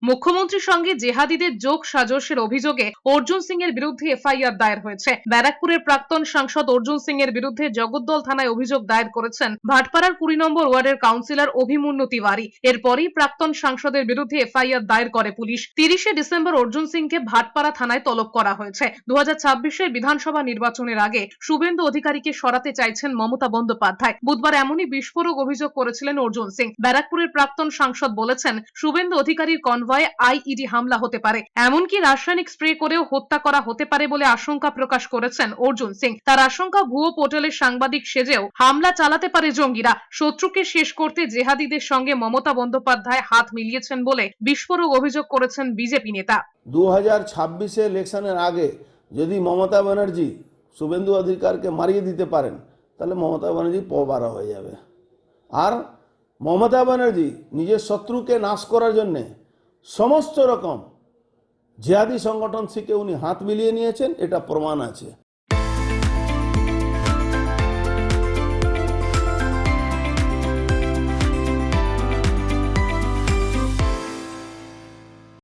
মুখ্যমন্ত্রীর সঙ্গে জেহাদিদের যোগ সাজসের অভিযোগে অর্জুন সিং এর বিরুদ্ধে এফআইআর দায়ের হয়েছে। ব্যারাকপুরের প্রাক্তন সাংসদ অর্জুন সিং এর বিরুদ্ধে জগদ্দল থানায় অভিযোগ দায়ের করেছেন ভাটপাড়ার 20 নম্বর ওয়ার্ডের কাউন্সিলর অভিমন্যু তিওয়ারি। এরপরই প্রাক্তন সাংসদের বিরুদ্ধে এফআইআর দায়ের করে পুলিশ। 30 ডিসেম্বর অর্জুন সিংকে ভাটপাড়া থানায় তলব করা হয়েছে। 2026-এর বিধানসভা নির্বাচনের আগে শুভেন্দু অধিকারীকে সরাতে চাইছেন মমতা বন্দ্যোপাধ্যায়। বুধবার এমনই বিস্ফোরক অভিযোগ করেছিলেন অর্জুন সিং। ব্যারাকপুরের প্রাক্তন সাংসদ বলেছেন, শুভেন্দু অধিকারীর কনভয়ে আইইডি হামলা হতে পারে, এমনকি রাসায়নিক স্প্রে করেও হত্যা করা হতে পারে বলে আশঙ্কা প্রকাশ করেছেন অর্জুন সিং। তার আশঙ্কা, ভুয়ো পোর্টালের সাংবাদিক সেজেও হামলা চালাতে পারে জঙ্গিরা। শত্রুকে শেষ করতে জেহাদিদের সঙ্গে মমতা বন্দ্যোপাধ্যায় হাত মিলিয়েছেন বলে বিস্ফোরক অভিযোগ করেছেন বিজেপি নেতা। 2026 ইলেকশনের আগে যদি মমতা ব্যানার্জি শুভেন্দু অধিকারকে মারিয়ে দিতে পারেন, তাহলে মমতা ব্যানার্জি পবারা হয়ে যাবে। আর মমতা ব্যানার্জি নিজের শত্রুকে নাশ করার জন্যে সমস্ত রকম জিহাদি সংগঠন থেকে উনি হাত মিলিয়ে নিয়েছেন, এটা প্রমাণ আছে।